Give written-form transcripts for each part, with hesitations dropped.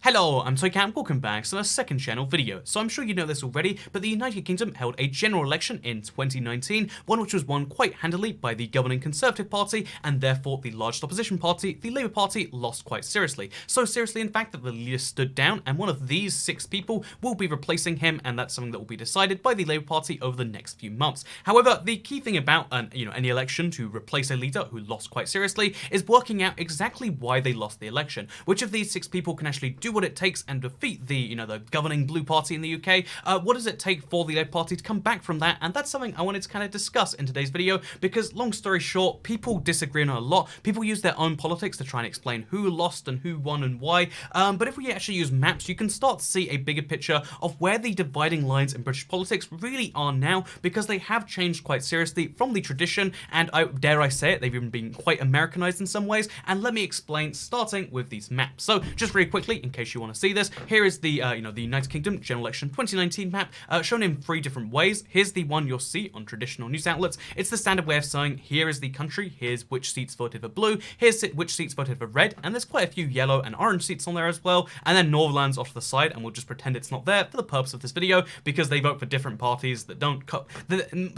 Hello, I'm Toycat, welcome back to the second channel video. So I'm sure you know this already, but the United Kingdom held a general election in 2019, one which was won quite handily by the governing Conservative Party, and therefore the largest opposition party, the Labour Party, lost quite seriously. So seriously, in fact, that the leader stood down, and one of these 6 people will be replacing him, and that's something that will be decided by the Labour Party over the next few months. However, the key thing about any election to replace a leader who lost quite seriously is working out exactly why they lost the election. Which of these 6 people can actually do what it takes and defeat the governing Blue Party in the UK? What does it take for the Labour Party to come back from that? And that's something I wanted to kind of discuss in today's video, because long story short, people disagree on a lot. People use their own politics to try and explain who lost and who won and why. But if we actually use maps, you can start to see a bigger picture of where the dividing lines in British politics really are now, because they have changed quite seriously from the tradition, and dare I say it, they've even been quite Americanized in some ways. And let me explain, starting with these maps. So just really quickly, in case you want to see this, here is the the United Kingdom general election 2019 map, shown in 3 different ways. Here's the one you'll see on traditional news outlets. It's the standard way of saying here is the country, here's which seats voted for blue, here's which seats voted for red, and there's quite a few yellow and orange seats on there as well, and then Northern's off to the side, and we'll just pretend it's not there for the purpose of this video, because they vote for different parties that don't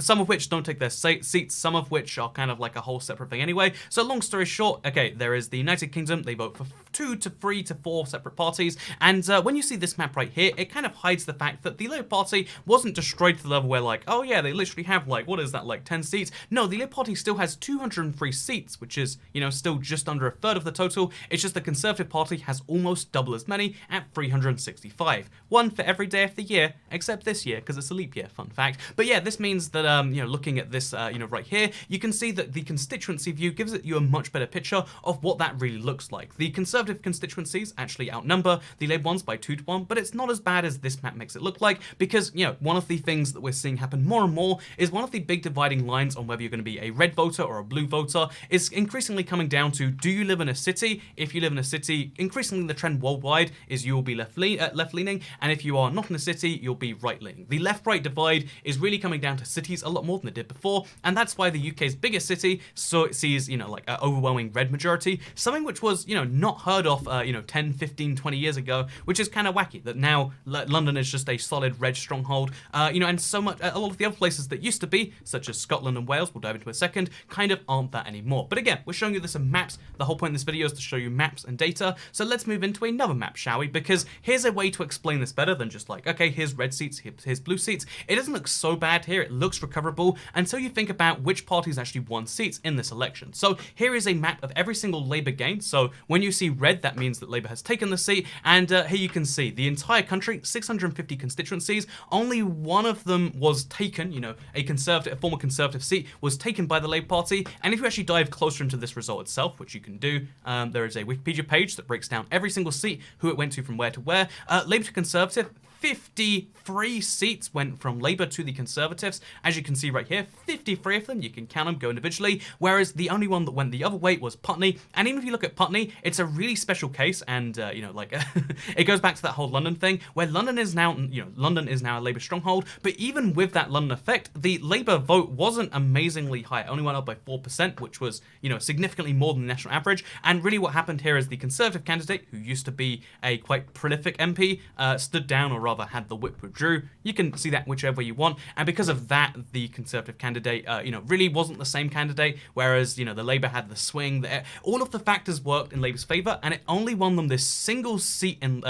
some of which don't take their seats, some of which are kind of like a whole separate thing anyway. So long story short, okay, there is the United Kingdom, they vote for 2 to 3 to 4 separate parties, and when you see this map right here, it kind of hides the fact that the Labour Party wasn't destroyed to the level where, like, oh yeah, they literally have, like, what is that, like 10 seats? No, the Labour Party still has 203 seats, which is, still just under a third of the total. It's just the Conservative Party has almost double as many at 365. One for every day of the year, except this year, because it's a leap year, fun fact. But yeah, this means that, looking at this, right here, you can see that the constituency view gives you a much better picture of what that really looks like. The Conservative constituencies actually outnumber the Labour ones by 2 to 1, but it's not as bad as this map makes it look like, because, one of the things that we're seeing happen more and more is one of the big dividing lines on whether you're going to be a red voter or a blue voter is increasingly coming down to, do you live in a city? If you live in a city, increasingly the trend worldwide is you will be left-leaning, and if you are not in a city, you'll be right-leaning. The left-right divide is really coming down to cities a lot more than it did before, and that's why the UK's biggest city sees, like an overwhelming red majority, something which was, not heard of, 10, 15, 20 years ago, which is kind of wacky, that now London is just a solid red stronghold, and so much, a lot of the other places that used to be, such as Scotland and Wales, we'll dive into in a second, kind of aren't that anymore. But again, we're showing you this in maps. The whole point of this video is to show you maps and data, so let's move into another map, shall we? Because here's a way to explain this better than just like, okay, here's red seats, here's blue seats. It doesn't look so bad here, it looks recoverable until you think about which parties actually won seats in this election. So here is a map of every single Labour gain. So when you see red, that means that Labour has taken the seat, and here you can see the entire country, 650 constituencies, only one of them was taken, a former Conservative seat was taken by the Labour Party. And if you actually dive closer into this result itself, which you can do, there is a Wikipedia page that breaks down every single seat, who it went to from where to where. Labour to Conservative, 53 seats went from Labour to the Conservatives. As you can see right here, 53 of them, you can count them, go individually, whereas the only one that went the other way was Putney. And even if you look at Putney, it's a really special case, and it goes back to that whole London thing, where London is now, London is now a Labour stronghold, but even with that London effect, the Labour vote wasn't amazingly high. It only went up by 4%, which was, significantly more than the national average. And really what happened here is the Conservative candidate, who used to be a quite prolific MP, stood down, or rather had the whip withdrew. You can see that whichever way you want, and because of that, the Conservative candidate, really wasn't the same candidate, whereas, the Labour had the swing. All of the factors worked in Labour's favour, and it only won them this single seat in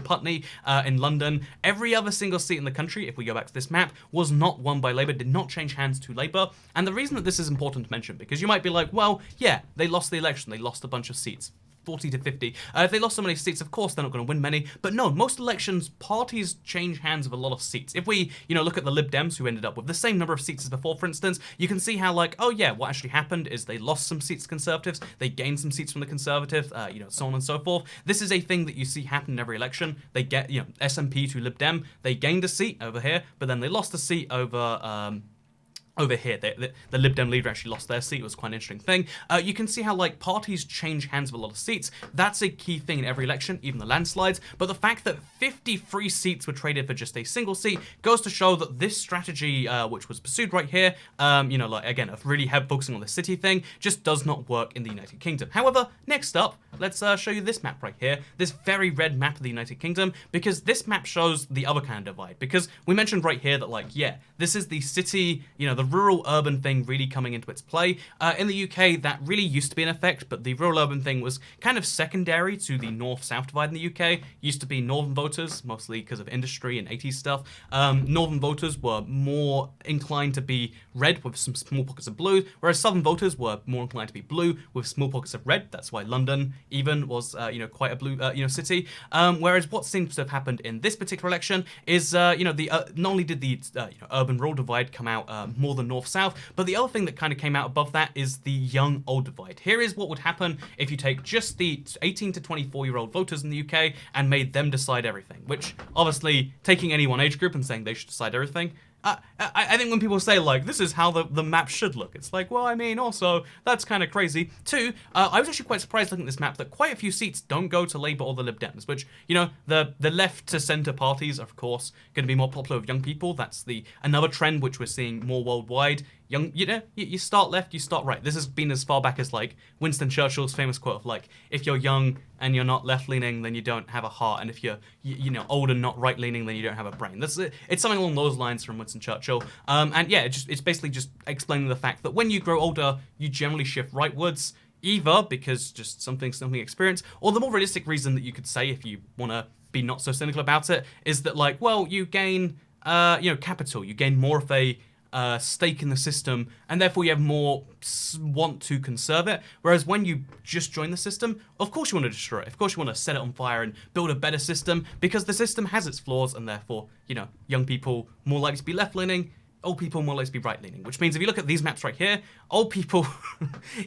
Putney, in London. Every other single seat in the country, if we go back to this map, was not won by Labour, did not change hands to Labour. And the reason that this is important to mention, because you might be like, well, yeah, they lost the election, they lost a bunch of seats, 40 to 50. If they lost so many seats, of course they're not going to win many. But no, most elections, parties change hands of a lot of seats. If we, look at the Lib Dems, who ended up with the same number of seats as before, for instance, you can see how, like, oh yeah, what actually happened is they lost some seats to Conservatives, they gained some seats from the Conservative, so on and so forth. This is a thing that you see happen in every election. They get, SNP to Lib Dem, they gained a seat over here, but then they lost a seat over, over here, the Lib Dem leader actually lost their seat. It was quite an interesting thing. You can see how like parties change hands with a lot of seats. That's a key thing in every election, even the landslides. But the fact that 53 seats were traded for just a single seat goes to show that this strategy, which was pursued right here, you know, like again, of really focusing on the city thing, just does not work in the United Kingdom. However, next up, let's show you this map right here, this very red map of the United Kingdom, because this map shows the other kind of divide. Because we mentioned right here that like, yeah, this is the city, you know, the rural-urban thing really coming into its play. In the UK, that really used to be in effect, but the rural-urban thing was kind of secondary to the north-south divide in the UK. Used to be northern voters, mostly because of industry and 80s stuff. Northern voters were more inclined to be red with some small pockets of blue, whereas southern voters were more inclined to be blue with small pockets of red. That's why London even was, you know, quite a blue, you know, city. Whereas what seems to have happened in this particular election is, you know, not only did the you know, urban-rural divide come out more than north-south, but the other thing that kind of came out above that is the young-old divide. Here is what would happen if you take just the 18 to 24-year-old voters in the UK and made them decide everything, which obviously taking any one age group and saying they should decide everything, I think when people say, like, this is how the map should look, it's like, well, I mean, also, that's kind of crazy. Two, I was actually quite surprised looking at this map that quite a few seats don't go to Labour or the Lib Dems, which, you know, the left to centre parties are, of course, going to be more popular with young people. That's another trend which we're seeing more worldwide. You know, you start left, you start right. This has been as far back as, like, Winston Churchill's famous quote of, like, if you're young and you're not left-leaning, then you don't have a heart, and if you're, you know, old and not right-leaning, then you don't have a brain. It's something along those lines from Winston Churchill. And yeah, it's basically just explaining the fact that when you grow older, you generally shift rightwards, either because just something experience, or the more realistic reason that you could say, if you want to be not so cynical about it, is that, like, well, you gain, you know, capital, you gain more of a stake in the system, and therefore you have more want to conserve it. Whereas when you just join the system, of course you want to destroy it. Of course you want to set it on fire and build a better system, because the system has its flaws, and therefore, you know, young people more likely to be left-leaning, old people more likely to be right-leaning. Which means if you look at these maps right here, old people,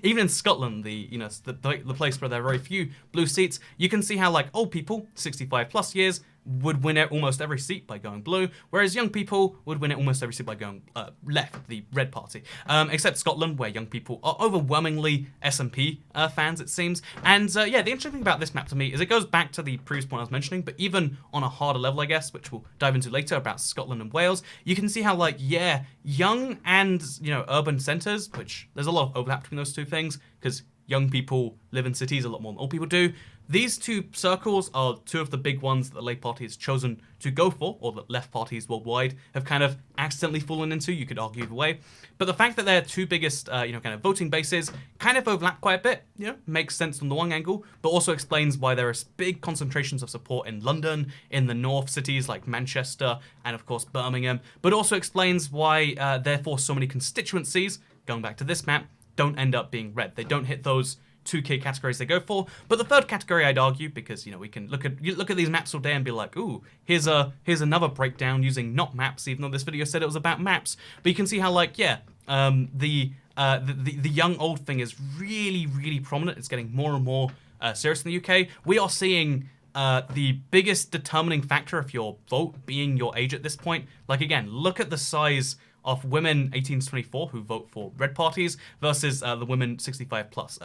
even in Scotland, the place where there are very few blue seats, you can see how, like, old people, 65 plus years, would win it almost every seat by going blue, whereas young people would win it almost every seat by going left, the red party. Except Scotland, where young people are overwhelmingly SNP fans, it seems. And yeah, the interesting thing about this map to me is it goes back to the previous point I was mentioning, but even on a harder level, I guess, which we'll dive into later about Scotland and Wales, you can see how, like, yeah, young and, you know, urban centres, which there's a lot of overlap between those two things, because young people live in cities a lot more than old people do. These two circles are two of the big ones that the Labour Party has chosen to go for, or that left parties worldwide have kind of accidentally fallen into, you could argue either way. But the fact that their two biggest, you know, kind of voting bases kind of overlap quite a bit, you know, makes sense from the one angle, but also explains why there are big concentrations of support in London, in the north cities like Manchester, and of course Birmingham, but also explains why, therefore, so many constituencies, going back to this map, don't end up being red. They don't hit those two key categories they go for. But the third category, I'd argue, because, you know, we can look at these maps all day and be like, ooh, here's another breakdown using not maps, even though this video said it was about maps. But you can see how, like, yeah, the young old thing is really, really prominent. It's getting more and more serious in the UK. We are seeing the biggest determining factor of your vote being your age at this point. Like, again, look at the size of women 18 to 24 who vote for red parties versus the women 65 plus.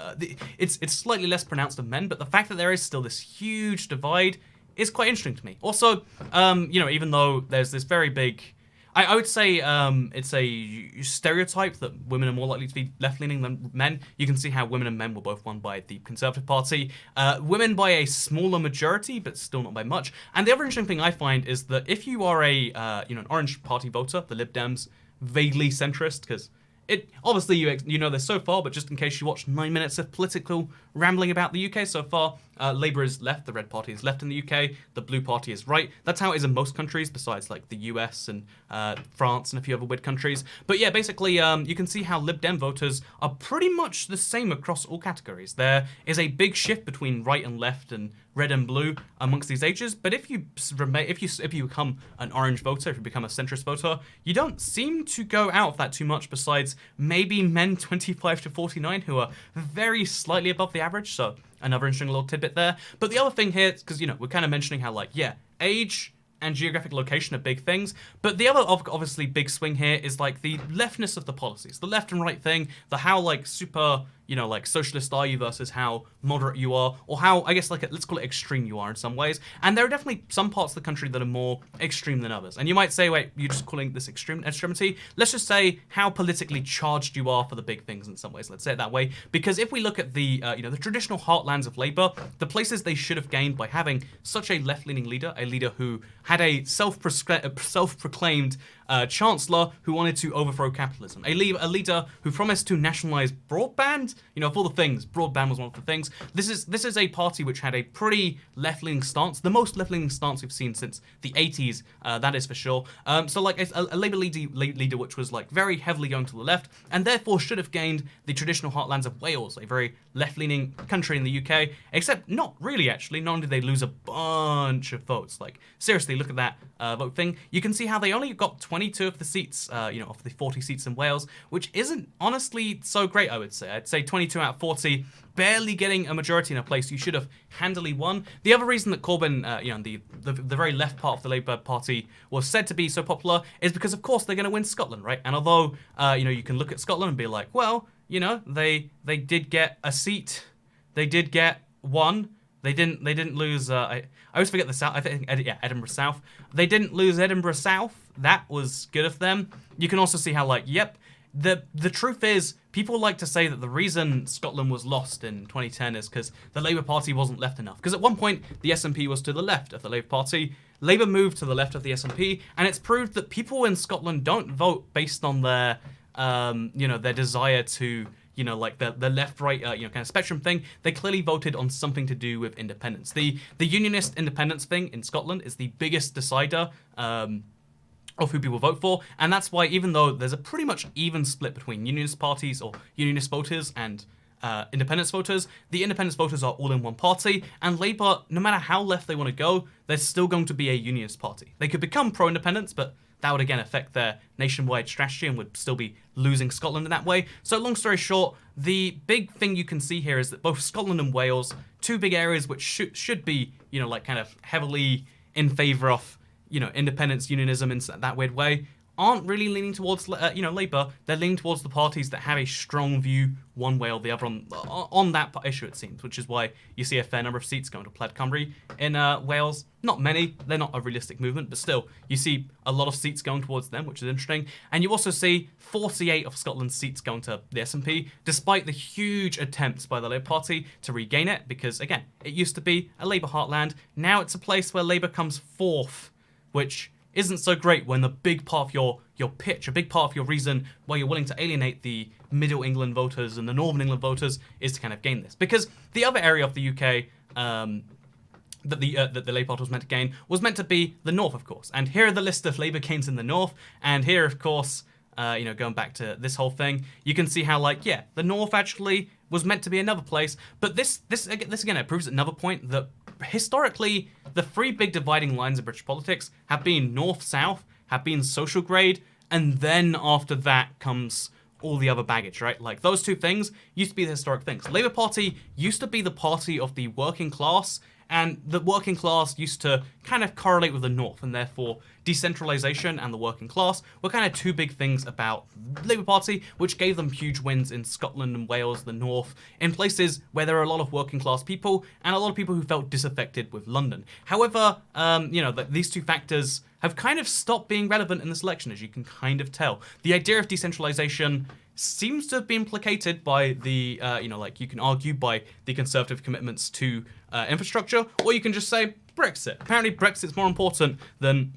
It's slightly less pronounced than men, but the fact that there is still this huge divide is quite interesting to me. Also, you know, even though there's this very big, I would say it's a stereotype that women are more likely to be left-leaning than men. You can see how women and men were both won by the Conservative Party. Women by a smaller majority, but still not by much. And the other interesting thing I find is that if you are a you know, an Orange Party voter, the Lib Dems, vaguely centrist, because it obviously you know this so far, but just in case you watched 9 minutes of political rambling about the UK so far, Labour is left, the Red Party is left in the UK, the Blue Party is right. That's how it is in most countries, besides like the US and France and a few other weird countries. But yeah, basically, you can see how Lib Dem voters are pretty much the same across all categories. There is a big shift between right and left and red and blue amongst these ages, but if you become an orange voter, if you become a centrist voter, you don't seem to go out of that too much, besides maybe men 25 to 49 who are very slightly above the average, so another interesting little tidbit there. But the other thing here, because, you know, we're kind of mentioning how, like, yeah, age and geographic location are big things, but the other obviously big swing here is like the leftness of the policies, the left and right thing, the how like super, you know, like socialist are you versus how moderate you are, or how, I guess, like let's call it extreme you are in some ways. And there are definitely some parts of the country that are more extreme than others. And you might say, wait, you're just calling this extremity? Let's just say how politically charged you are for the big things in some ways. Let's say it that way, because if we look at the you know, the traditional heartlands of Labour, the places they should have gained by having such a left-leaning leader, a leader who had a self-proclaimed chancellor who wanted to overthrow capitalism, a leader who promised to nationalize broadband. You know, of all the things, broadband was one of the things. This is a party which had a pretty left-leaning stance, the most left-leaning stance we've seen since the 80s, that is for sure. So like a Labour leader which was like very heavily going to the left, and therefore should have gained the traditional heartlands of Wales, a very left-leaning country in the UK, except not really actually. Not only did they lose a bunch of votes, like seriously, look at that vote thing. You can see how they only got 22 of the seats, you know, of the 40 seats in Wales, which isn't honestly so great, I would say. I'd say 22 out of 40, barely getting a majority in a place you should have handily won. The other reason that Corbyn, you know, the very left part of the Labour Party was said to be so popular is because, of course, they're going to win Scotland, right? And although, you know, you can look at Scotland and be like, well, you know, they did get a seat, they did get one. They didn't lose. I always forget the South. I think yeah, Edinburgh South. They didn't lose Edinburgh South. That was good of them. You can also see how, like, yep. The truth is, people like to say that the reason Scotland was lost in 2010 is because the Labour Party wasn't left enough. Because at one point the SNP was to the left of the Labour Party. Labour moved to the left of the SNP, and it's proved that people in Scotland don't vote based on their, you know, their desire to, you know, like the left-right, you know, kind of spectrum thing. They clearly voted on something to do with independence. The unionist independence thing in Scotland is the biggest decider of who people vote for, and that's why, even though there's a pretty much even split between unionist parties or unionist voters and independence voters, the independence voters are all in one party, and Labour, no matter how left they want to go, they're still going to be a unionist party. They could become pro-independence, but that would again affect their nationwide strategy and would still be losing Scotland in that way. So long story short, the big thing you can see here is that both Scotland and Wales, two big areas which should be, you know, like kind of heavily in favour of, you know, independence, unionism in that weird way, aren't really leaning towards, you know, Labour. They're leaning towards the parties that have a strong view one way or the other on that issue, it seems, which is why you see a fair number of seats going to Plaid Cymru in Wales. Not many, they're not a realistic movement, but still, you see a lot of seats going towards them, which is interesting. And you also see 48 of Scotland's seats going to the SNP, despite the huge attempts by the Labour Party to regain it, because, again, it used to be a Labour heartland. Now it's a place where Labour comes fourth, which isn't so great when the big part of your pitch, a big part of your reason why you're willing to alienate the Middle England voters and the Northern England voters is to kind of gain this. Because the other area of the UK that the Labour Party was meant to gain was meant to be the North, of course. And here are the list of Labour gains in the North, and here, of course, you know, going back to this whole thing, you can see how, like, yeah, the North actually was meant to be another place. But this again, it proves another point that historically, the three big dividing lines of British politics have been north-south, have been social grade, and then after that comes all the other baggage, right? Like, those two things used to be the historic things. Labour Party used to be the party of the working class, and the working class used to kind of correlate with the North, and therefore decentralization and the working class were kind of two big things about the Labour Party, which gave them huge wins in Scotland and Wales, the North, in places where there are a lot of working class people and a lot of people who felt disaffected with London. However, you know, these two factors have kind of stopped being relevant in this election, as you can kind of tell. The idea of decentralization seems to have been placated by the, you know, like, you can argue by the Conservative commitments to infrastructure, or you can just say Brexit. Apparently Brexit's more important than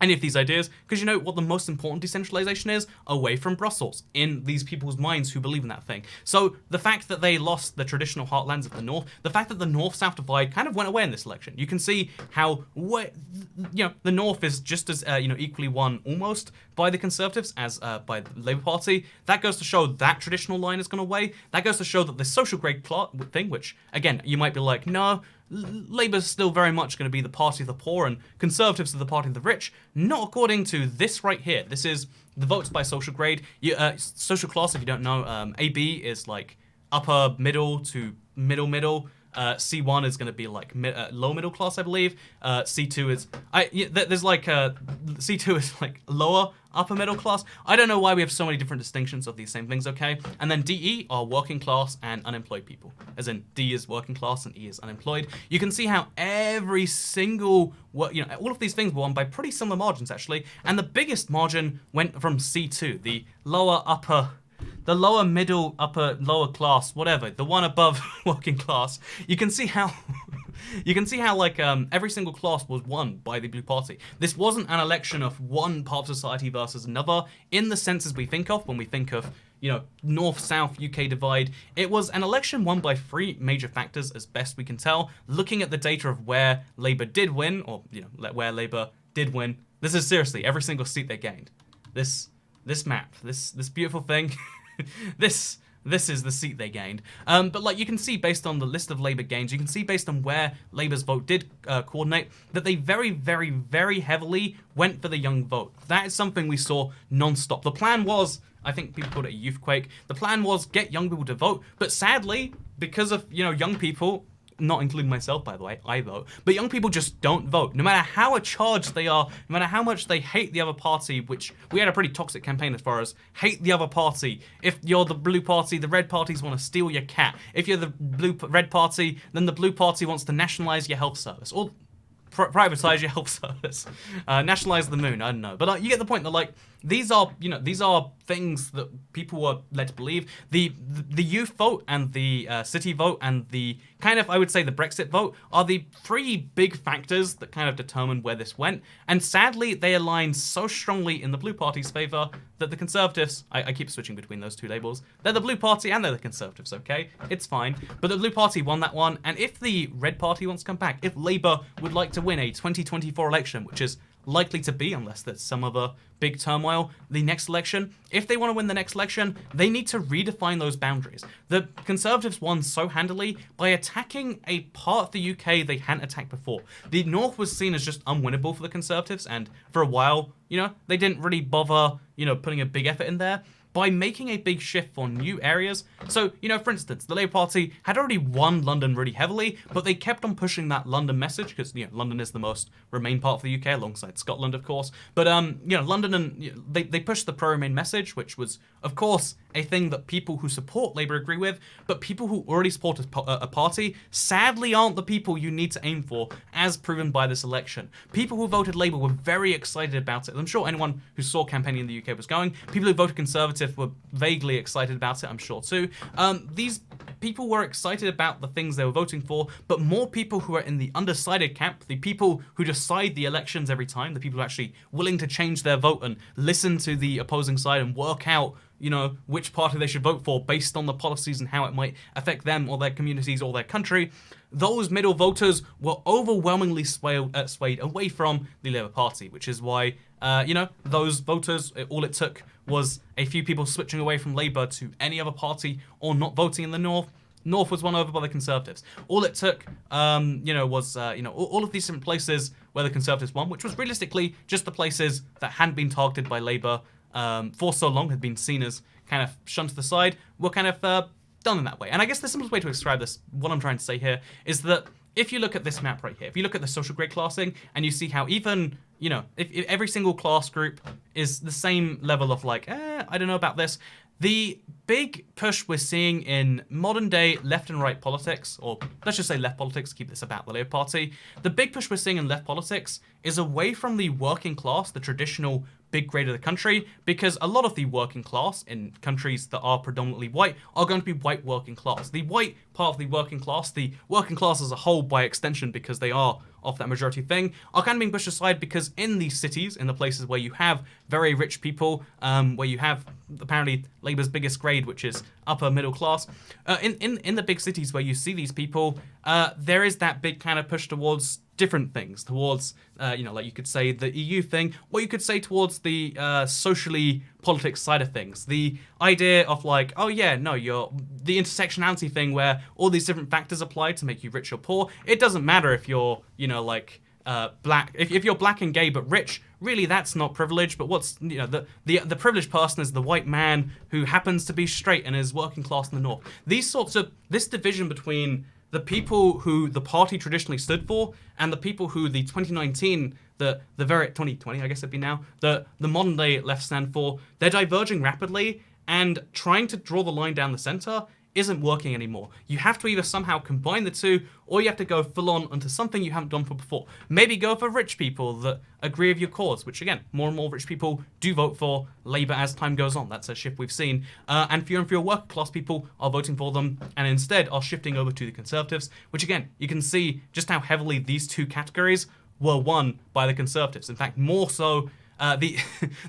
any of these ideas, because you know what the most important decentralization is? Away from Brussels, in these people's minds who believe in that thing. So the fact that they lost the traditional heartlands of the North, the fact that the North-South divide kind of went away in this election, you can see how, you know, the North is just as, you know, equally won almost by the Conservatives as by the Labour Party. That goes to show that traditional line has gone away. That goes to show that the social grade plot thing, which, again, you might be like, no, Labour's still very much going to be the party of the poor and Conservatives are the party of the rich. Not according to this right here. This is the votes by social grade. Social class, if you don't know, AB is like upper middle to middle. C1 is going to be like low middle class, I believe. C2 is there's like C2 is like lower upper middle class. I don't know why we have so many different distinctions of these same things. Okay, and then DE are working class and unemployed people, as in D is working class and E is unemployed. You can see how every single all of these things were won by pretty similar margins actually, and the biggest margin went from C2, the lower upper. The lower middle, upper, lower class, whatever, the one above working class. You can see how, like every single class was won by the Blue Party. This wasn't an election of one part of society versus another in the senses we think of when we think of North-South UK divide. It was an election won by three major factors, as best we can tell. Looking at the data of where Labour did win, or where Labour did win. This is seriously every single seat they gained. This map, this beautiful thing. This is the seat they gained. But like you can see based on the list of Labour gains, you can see based on where Labour's vote did coordinate, that they very, very, very heavily went for the young vote. That is something we saw non-stop. The plan was, I think people called it a youthquake, the plan was get young people to vote, but sadly, because of, young people, not including myself, by the way, I vote, but young people just don't vote. No matter how charged they are, no matter how much they hate the other party, which we had a pretty toxic campaign as far as hate the other party. If you're the Blue Party, the Red Parties want to steal your cat. If you're the Red Party, then the Blue Party wants to nationalize your health service. Or privatize your health service. Nationalize the moon, I don't know. But you get the point that, like, these are things that people were led to believe. The youth vote and the city vote and the kind of, I would say, the Brexit vote are the three big factors that kind of determine where this went. And sadly, they align so strongly in the Blue Party's favour that the Conservatives, I keep switching between those two labels, they're the Blue Party and they're the Conservatives, okay? It's fine. But the Blue Party won that one, and if the Red Party wants to come back, if Labour would like to win a 2024 election, which is likely to be, unless there's some other big turmoil, the next election, if they want to win the next election, they need to redefine those boundaries. The Conservatives won so handily by attacking a part of the UK they hadn't attacked before. The North was seen as just unwinnable for the Conservatives, and for a while, they didn't really bother, putting a big effort in there. By making a big shift for new areas. So, for instance, the Labour Party had already won London really heavily, but they kept on pushing that London message, because, London is the most Remain part of the UK, alongside Scotland, of course. But, London and they pushed the pro-Remain message, which was, of course, a thing that people who support Labour agree with, but people who already support a party sadly aren't the people you need to aim for, as proven by this election. People who voted Labour were very excited about it. I'm sure anyone who saw campaigning in the UK was going. People who voted Conservative were vaguely excited about it, I'm sure too. These people were excited about the things they were voting for, but more people who are in the undecided camp, the people who decide the elections every time, the people who are actually willing to change their vote and listen to the opposing side and work out which party they should vote for based on the policies and how it might affect them or their communities or their country, those middle voters were overwhelmingly swayed away from the Labour Party, which is why, those voters, all it took was a few people switching away from Labour to any other party or not voting in the North. North was won over by the Conservatives. All it took, was, all of these different places where the Conservatives won, which was realistically just the places that hadn't been targeted by Labour for so long, had been seen as kind of shunned to the side, were kind of done in that way. And I guess the simplest way to describe this, what I'm trying to say here, is that if you look at this map right here, if you look at the social grade classing, and you see how even, if every single class group is the same level of like, I don't know about this, the big push we're seeing in modern day left and right politics, or let's just say left politics, keep this about the Labour Party, the big push we're seeing in left politics is away from the working class, the traditional big grade of the country, because a lot of the working class in countries that are predominantly white are going to be white working class. The white part of the working class as a whole by extension, because they are of that majority thing, are kind of being pushed aside because in these cities, in the places where you have very rich people, where you have apparently Labour's biggest grade, which is upper middle class, in the big cities where you see these people, there is that big kind of push towards different things, towards, like you could say the EU thing, or you could say towards the socially politics side of things. The idea of like, oh yeah, no, the intersectionality thing where all these different factors apply to make you rich or poor. It doesn't matter if you're, black. If you're black and gay but rich, really that's not privilege. But what's, the privileged person is the white man who happens to be straight and is working class in the North. This division between the people who the party traditionally stood for and the people who the 2019, the very 2020, I guess it'd be now, the modern day left stand for, they're diverging rapidly, and trying to draw the line down the center isn't working anymore. You have to either somehow combine the two, or you have to go full on onto something you haven't done for before. Maybe go for rich people that agree with your cause, which again, more and more rich people do vote for Labour as time goes on. That's a shift we've seen. And fewer working class people are voting for them, and instead are shifting over to the Conservatives, which again, you can see just how heavily these two categories were won by the Conservatives. In fact, more so, the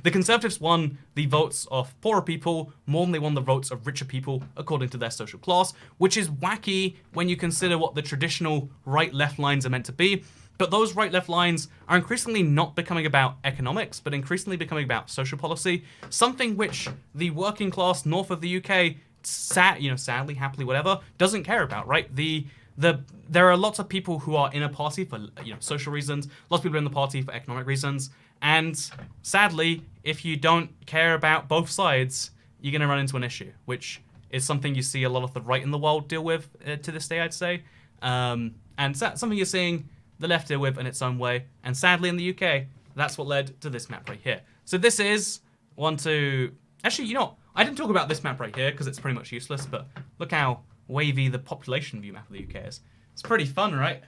Conservatives won the votes of poorer people more than they won the votes of richer people according to their social class, which is wacky when you consider what the traditional right-left lines are meant to be. But those right-left lines are increasingly not becoming about economics, but increasingly becoming about social policy, something which the working class north of the UK, sadly, happily, whatever, doesn't care about, right? There are lots of people who are in a party for social reasons, lots of people are in the party for economic reasons, and sadly, if you don't care about both sides, you're going to run into an issue, which is something you see a lot of the right in the world deal with to this day, I'd say. And something you're seeing the left deal with in its own way. And sadly, in the UK, that's what led to this map right here. So this is actually, I didn't talk about this map right here because it's pretty much useless, but look how wavy the population view map of the UK is. It's pretty fun, right?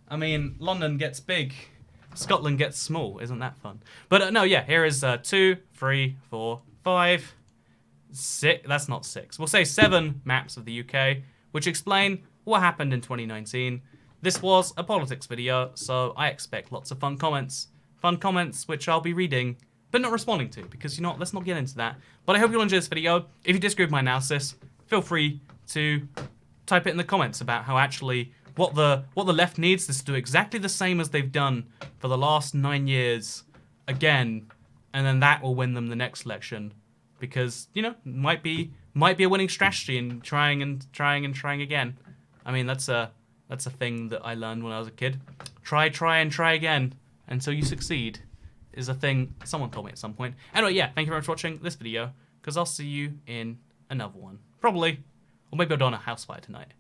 I mean, London gets big, Scotland gets small. Isn't that fun? But no, yeah, here is 2, 3, 4, 5, 6. That's not 6. We'll say 7 maps of the UK, which explain what happened in 2019. This was a politics video, so I expect lots of fun comments. Fun comments which I'll be reading, but not responding to, because let's not get into that. But I hope you'll enjoy this video. If you disagree with my analysis, feel free to type it in the comments about how actually what the left needs is to do exactly the same as they've done for the last 9 years again, and then that will win them the next election, because might be a winning strategy in trying again. I mean, that's a thing that I learned when I was a kid. Try and try again until you succeed is a thing someone told me at some point. Anyway, yeah, thank you very much for watching this video, because I'll see you in another one. Probably. Or maybe I'll do on a house fire tonight.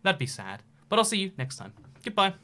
That'd be sad. But I'll see you next time. Goodbye.